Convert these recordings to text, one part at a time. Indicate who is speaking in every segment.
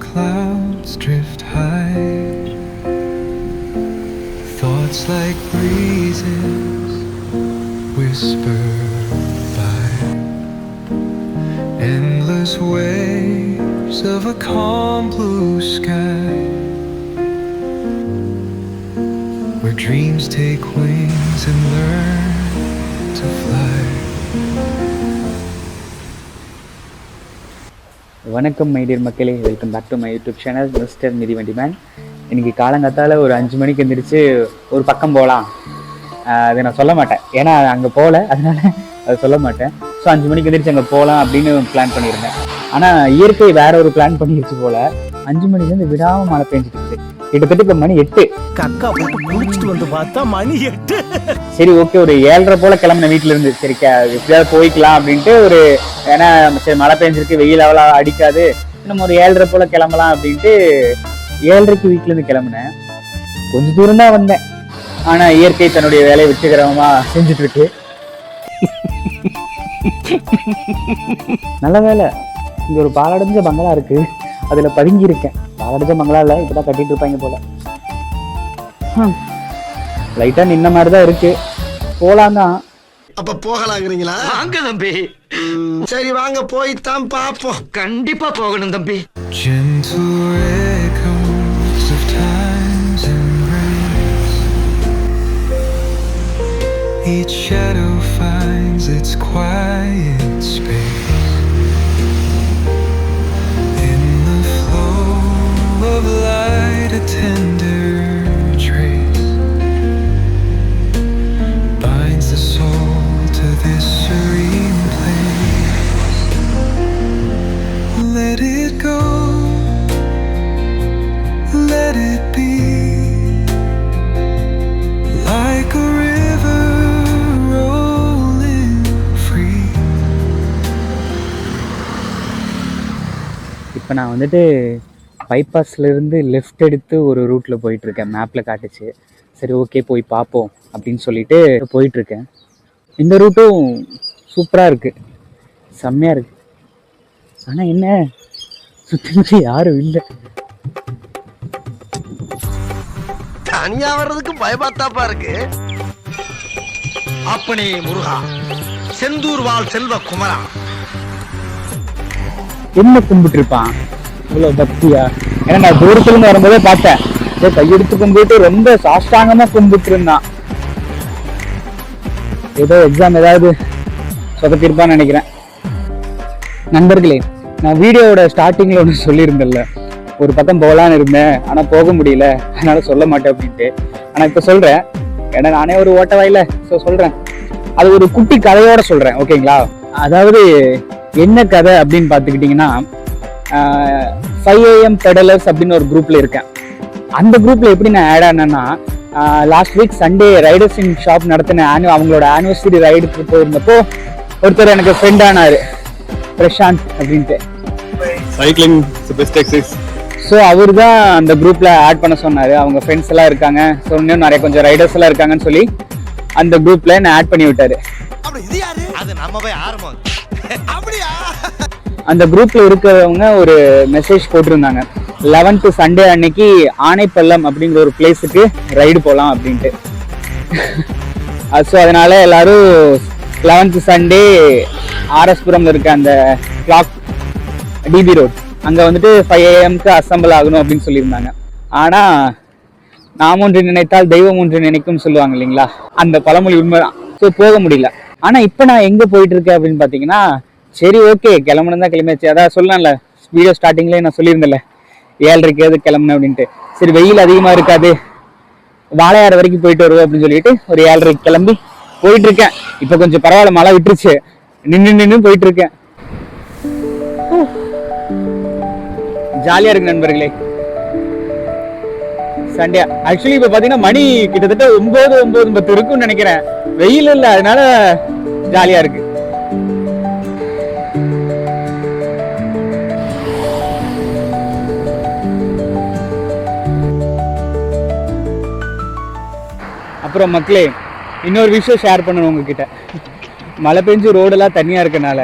Speaker 1: clouds drift high. Thoughts like breezes whisper by. Endless waves of a calm blue sky, where dreams take wings and learn to fly.
Speaker 2: வணக்கம் my dear மக்களே, welcome back to my YouTube channel mister மிதிவண்டி man. இன்றைக்கி காலங்காத்தால் ஒரு 5 மணிக்கு எழுந்திரிச்சு ஒரு பக்கம் போகலாம். அதை நான் சொல்ல மாட்டேன், ஏன்னா அங்கே போகல, அதனால் அதை சொல்ல மாட்டேன். ஸோ 5 மணிக்கு எழுந்திரிச்சு அங்கே போகலாம் அப்படின்னு பிளான் பண்ணியிருந்தேன். ஆனால் இயற்கை வேற ஒரு பிளான் பண்ணிடுச்சு போல். 5 மணிலேருந்து விடாமல் மழை பெஞ்சிட்டு இருக்குது. கிட்டத்தட்ட இப்போ மணி 8.
Speaker 3: கக்கா போட்டு குளிச்சுட்டு வந்து பார்த்தா மணி 8.
Speaker 2: சரி, ஓகே, ஒரு 7:30 போல் கிளம்புன வீட்டில் இருந்து. சரி, எப்படியாவது போய்க்கலாம் அப்படின்ட்டு ஒரு, ஏன்னா சரி மழை பெஞ்சிருக்கு, வெயில் அவ்வளோ அடிக்காது, நம்ம ஒரு 7:30 போல் கிளம்பலாம் அப்படின்ட்டு 7:30க்கு வீட்டிலேருந்து கிளம்புனேன். கொஞ்சம் தூரம் தான் வந்தேன், ஆனால் இயற்கை தன்னுடைய வேலையை வெற்றிகரமா செஞ்சுட்டு இருக்கு. நல்ல வேலை, இங்கே ஒரு பாலடைஞ்ச பங்களா இருக்கு, அதில் பதுங்கி இருக்கேன். பாலடைஞ்ச பங்களா இல்லை, இப்போதான் கட்டிட்டு இருப்பாங்க போல. லைட்டா நின்ன மாதிரி தான் இருக்கு, போலாம் தான்.
Speaker 3: அப்ப போகலாங்கிறீங்களா?
Speaker 4: வாங்க தம்பி.
Speaker 3: சரி வாங்க, போய்தான் பாப்போம்.
Speaker 4: கண்டிப்பா போகணும் தம்பி.
Speaker 1: Gentle echoes of time's embrace, each shadow finds its quiet space. In the flow of light, a tender trace binds the soul to this serene place. Let it go, let it be, like a river rolling free.
Speaker 2: இப்போ நான் வந்துட்டு பைபாஸ்லேருந்து left எடுத்து ஒரு ரூட்டில் போயிட்டுருக்கேன். மேப்பில் காட்டுச்சு. சரி, okay, போய் பார்ப்போம் அப்படின்னு சொல்லிட்டு போயிட்டுருக்கேன். இந்த ரூட்டும் சூப்பராக இருக்குது, செம்மையாக இருக்குது. ஆனால் என்ன, சுற்றி யாரும் இல்லை.
Speaker 3: தனியா வர்றதுக்கு பயமாத்தாப்பா இருக்கு. அப்பனே முருகா, செந்தூர் வாழ் செல்வ குமரா,
Speaker 2: என்ன கும்பிட்டு இருப்பான் இவ்வளோ பக்தியா? ஏன்னா நான் தூரத்துலேருந்து வரும்போதே பார்த்தேன், கையெடுத்து கும்பிட்டு ரொம்ப சாஷ்டாங்கமாக கும்பிட்டு இருந்தான். ஏதோ எக்ஸாம் ஏதாவது சொதப்பிருப்பான்னு நினைக்கிறேன். நண்பர்களே, நான் வீடியோவோட ஸ்டார்டிங்கில் ஒன்று சொல்லியிருந்தேன்ல, ஒரு பக்கம் போகலான்னு இருந்தேன், ஆனால் போக முடியல, அதனால சொல்ல மாட்டேன் அப்படின்ட்டு. ஆனால் இப்போ சொல்கிறேன், ஏன்னா நானே ஒரு ஓட்ட வாயில, ஸோ சொல்கிறேன். அது ஒரு குட்டி கதையோட சொல்கிறேன், ஓகேங்களா? அதாவது என்ன கதை அப்படின்னு பார்த்துக்கிட்டிங்கன்னா, 5 AM பெடலர்ஸ் அப்படின்னு ஒரு குரூப்பில் இருக்கேன். அந்த குரூப்பில் எப்படி நான் ஆட் ஆனேன்னா, last week Sunday riders in shop நடத்தின அவங்களோட ஆனிவர்சரி ரைடுக்கு போயிருந்தப்போ ஒருத்தர் எனக்கு ஃப்ரெண்ட் ஆனார், பிரசாந்த் அப்படின்ட்டு.
Speaker 5: Cycling best exercise.
Speaker 2: ஸோ அவர் தான் அந்த குரூப்பில் ஆட் பண்ண சொன்னார். அவங்க ஃப்ரெண்ட்ஸ் எல்லாம் இருக்காங்க, ஸோ இன்னும் நிறைய கொஞ்சம் ரைடர்ஸ் எல்லாம் இருக்காங்கன்னு சொல்லி அந்த குரூப்பில் என்னை ஆட் பண்ணி விட்டார்.
Speaker 3: அது நம்ம போய் ஆரம்பம். அப்படியா?
Speaker 2: அந்த குரூப்பில் இருக்கிறவங்க ஒரு மெசேஜ் போட்டிருந்தாங்க, 11th சண்டே அன்னைக்கு ஆனைப்பள்ளம் அப்படிங்கிற ஒரு பிளேஸுக்கு ரைடு போகலாம் அப்படின்ட்டு. ஸோ அதனால எல்லாரும் 11th சண்டே ஆர்எஸ்புரம்ல இருக்க அந்த கிளாக் டிபி ரோட் அங்கே வந்துட்டு 5 AM அசம்பிள் ஆகணும் அப்படின்னு சொல்லியிருந்தாங்க. ஆனால் நாம் ஒன்று நினைத்தால் தெய்வம் ஒன்று நினைக்கும் சொல்லுவாங்க இல்லைங்களா, அந்த பழமொழி உண்மைதான். ஸோ போக முடியல. ஆனால் இப்போ நான் எங்கே போயிட்டு இருக்கேன் அப்படின்னு பார்த்தீங்கன்னா, சரி ஓகே கிளம்புனு தான் கிளம்பியாச்சு. அதான் சொல்லலாம்ல, வீடியோ ஸ்டார்டிங்லேயே நான் சொல்லியிருந்தேன்ல 7:30 கிளம்புனேன் அப்படின்ட்டு. சரி, வெயில் அதிகமாக இருக்காது, வாழையாறு வரைக்கும் போயிட்டு வருவோம் அப்படின்னு சொல்லிட்டு ஒரு 7:30 கிளம்பி போயிட்டு இருக்கேன். இப்போ கொஞ்சம் பரவாயில்ல, மழை விட்டுருச்சு, நின்று போயிட்டு இருக்கேன். ஜாலியா இருக்கு நண்பர்களே. சண்டே ஆக்சுவலி இப்போ பார்த்தீங்கன்னா மணி கிட்டத்தட்ட 9:10 இருக்குன்னு நினைக்கிறேன். வெயில் இல்லை, அதனால ஜாலியா இருக்கு. அப்புறம் மக்களே, இன்னொரு விஷயம் ஷேர் பண்ணணும் உங்ககிட்ட. மழை பெஞ்சு ரோடெல்லாம் தண்ணியாக இருக்கனால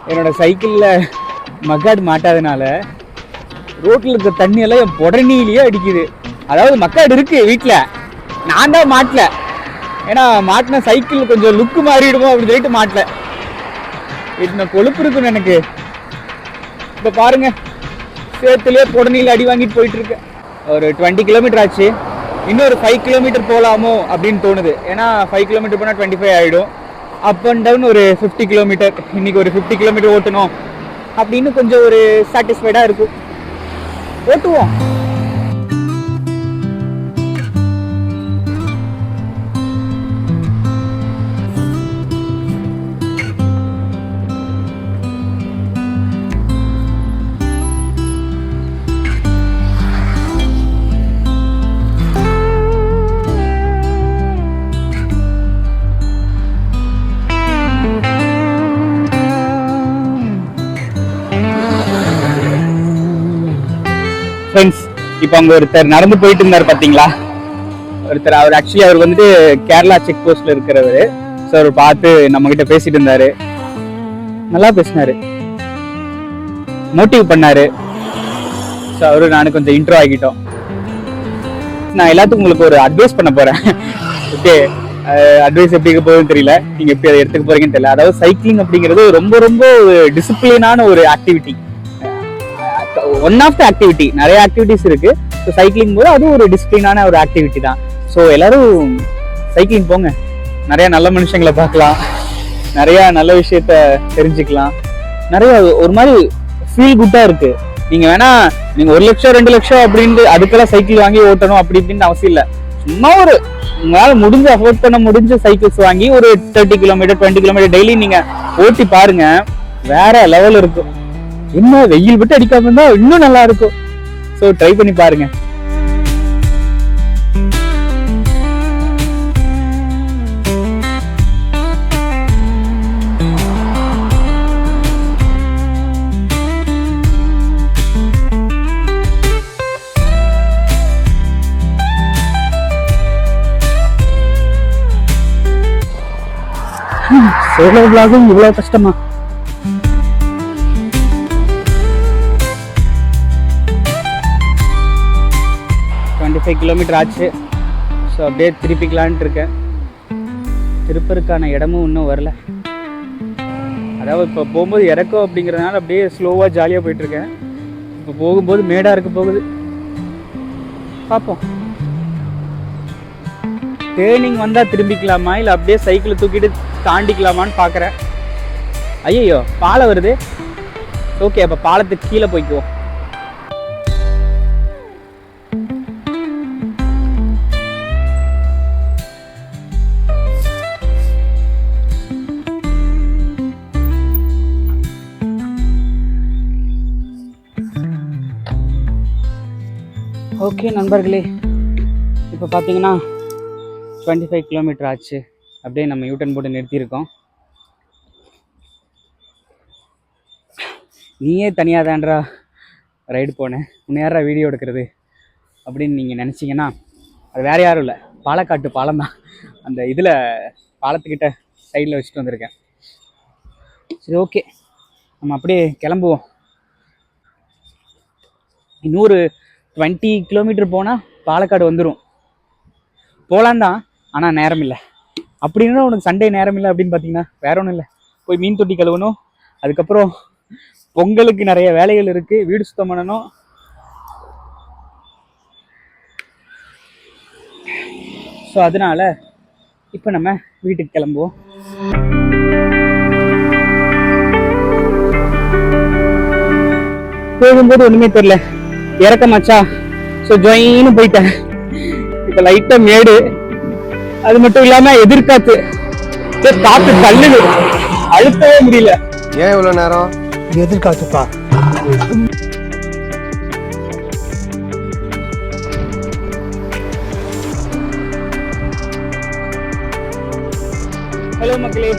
Speaker 2: என்னோட சைக்கிளில் மக்காடு மாட்டாதனால ரோட்ல இருக்க தண்ணி எல்லாம் என் புடனிலேயே அடிக்குது. அதாவது மக்காடு இருக்கு வீட்டுல, நான் தான் மாட்டல. ஏன்னா மாட்டின சைக்கிள் கொஞ்சம் லுக்கு மாறிடுமோ அப்படின்னு சொல்லிட்டு மாட்டல. இந்த கொழுப்பு இருக்குன்னு எனக்கு. இப்ப பாருங்க, சேத்துலயே புடனில அடி வாங்கிட்டு போயிட்டு இருக்கேன். ஒரு 20 கிலோமீட்டர் ஆச்சு. இன்னொரு 5 கிலோமீட்டர் போகலாமோ அப்படின்னு தோணுது. ஏன்னா 5 கிலோமீட்டர் போனால் 25 ஆகிடும். அப் அண்ட் டவுன் ஒரு 50 கிலோமீட்டர். இன்னைக்கு ஒரு 50 கிலோமீட்டர் ஓட்டணும் அப்படின்னு கொஞ்சம் ஒரு சாட்டிஸ்ஃபைடாக இருக்கும். ஓட்டுவோம். ஃப்ரெண்ட்ஸ், இப்போ அங்கே ஒருத்தர் நடந்து போயிட்டு இருந்தார் பார்த்தீங்களா? ஒருத்தர், அவர் ஆக்சுவலி அவர் வந்துட்டு கேரளா செக் போஸ்ட்ல இருக்கிறவர். ஸோ அவர் பார்த்து நம்ம கிட்ட பேசிட்டு இருந்தாரு. நல்லா பேசினாரு, மோட்டிவ் பண்ணாரு. ஸோ அவரு நானும் கொஞ்சம் இன்ட்ரோ ஆகிட்டோம். நான் எல்லாத்துக்கும் உங்களுக்கு ஒரு அட்வைஸ் பண்ண போறேன். ஓகே, அட்வைஸ் எப்படி இருக்க போகுதுன்னு தெரியல, நீங்க எப்படி அதை எடுத்துக்க போறீங்கன்னு தெரியல. அதாவது சைக்கிளிங் அப்படிங்கிறது ரொம்ப ரொம்ப டிசிப்ளினான ஒரு activity. One of the activity, நிறைய ஆக்டிவிட்டிஸ் இருக்கு. ஸோ சைக்கிளிங் போது அது ஒரு டிசிப்ளினான ஒரு ஆக்டிவிட்டி தான். ஸோ எல்லாரும் சைக்கிளிங் போங்க, நிறைய நல்ல மனுஷங்களை பார்க்கலாம், நிறைய நல்ல விஷயத்த தெரிஞ்சுக்கலாம், நிறைய ஒரு மாதிரி ஃபீல் குட்டா இருக்கு. நீங்க வேணா நீங்க 1 லட்சம் 2 லட்சம் அப்படின்னு அதுக்கெல்லாம் சைக்கிள் வாங்கி ஓட்டணும் அப்படி இப்படின்னு அவசியம் இல்லை. சும்மா ஒரு உங்களால முடிஞ்ச அஃபோர்ட் பண்ண முடிஞ்ச சைக்கிள்ஸ் வாங்கி ஒரு 30 கிலோமீட்டர் 20 கிலோமீட்டர் டெய்லி நீங்க ஓட்டி பாருங்க, வேற லெவல் இருக்கும். என்ன வெயில் விட்டு அடிக்காம இருந்தா இன்னும் நல்லா இருக்கும். ஸோ ட்ரை பண்ணி பாருங்க. சோலோ விளாகும் இவ்வளவு கஷ்டமா? கிலோமீட்டர் ஆச்சு. ஸோ அப்படியே திருப்பிக்கலான்ட்டு இருக்கேன். திருப்பருக்கான இடமும் இன்னும் வரல. அதாவது இப்போ போகும்போது இறக்கம் அப்படிங்கிறதுனால அப்படியே ஸ்லோவாக ஜாலியாக போயிட்டுருக்கேன். இப்போ போகும்போது மேடாக இருக்க போகுது, பார்ப்போம். டேர்னிங் வந்தால் திரும்பிக்கலாமா இல்லை அப்படியே சைக்கிளை தூக்கிட்டு தாண்டிக்கலாமான்னு பார்க்குறேன். ஐயோ பாலம் வருது. ஓகே, அப்போ பாலத்துக்கு கீழே போய்க்குவோம். ஓகே நண்பர்களே, இப்போ பார்த்தீங்கன்னா 25 கிலோமீட்டர் ஆச்சு. அப்படியே நம்ம யூட்டன் போட்டு நிறுத்தியிருக்கோம். நீயே தனியாக தான்றா ரைடு போனேன், உன்னை யாரா வீடியோ எடுக்கிறது அப்படின்னு நீங்கள் நினச்சிங்கன்னா அது வேறு யாரும் இல்லை, பாலக்காட்டு பாலம் தான். அந்த இதில் பாலத்துக்கிட்ட சைடில் வச்சுட்டு வந்திருக்கேன். சரி, ஓகே, நம்ம அப்படியே கிளம்புவோம். இன்னொரு 20 கிலோமீட்டர் போனால் பாலக்காடு வந்துடும். போகலான் தான், ஆனால் நேரம் இல்லை. அப்படின்னா உனக்கு சண்டே நேரம் இல்லை அப்படின்னு பார்த்தீங்கன்னா வேற ஒன்றும் இல்லை. போய் மீன் தொட்டி கழுவணும், அதுக்கப்புறம் பொங்கலுக்கு நிறைய வேலைகள் இருக்குது, வீடு சுத்தம் பண்ணணும். ஸோ அதனால் இப்போ நம்ம வீட்டுக்கு கிளம்புவோம். போகும்போது ஒன்றுமே தெரியல, இறக்கமாச்சா. ஸோ ஜொயின்னு போயிட்டேன். இப்போ லைட்டாக மேடு, அது மட்டும் இல்லாமல் எதிர்காத்து, காற்று தள்ளுது, அழுத்தவே முடியல.
Speaker 3: ஏன் இவ்வளோ நேரம்?
Speaker 6: எதிர்காத்துப்பா.
Speaker 2: ஹலோ மக்களே,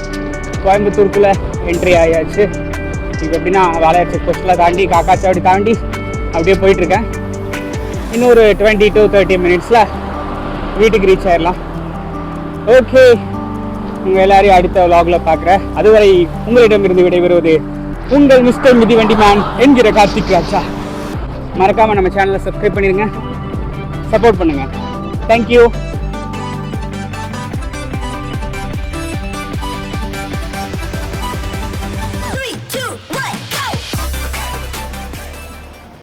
Speaker 2: கோயம்புத்தூருக்குள்ள என்ட்ரி ஆயாச்சு. இப்போ எப்படின்னா வாழையார் செக் போஸ்ட்லாம் தாண்டி காக்காச்சாவடி தாண்டி அப்படியே போயிட்டுருக்கேன். இன்னொரு 20 to 30 மினிட்ஸில் வீட்டுக்கு ரீச் ஆயிடலாம். ஓகே, உங்கள் எல்லாரையும் அடுத்த vlogல பார்க்குறேன். அதுவரை உங்களிடமிருந்து விடைபெறுவது உங்கள் மிஸ்டர் மிதிவண்டி மேன் என்கிற கார்த்திக் ராஜா. மறக்காமல் நம்ம சேனலை சப்ஸ்கிரைப் பண்ணிடுங்க, சப்போர்ட் பண்ணுங்கள். தேங்க்யூ.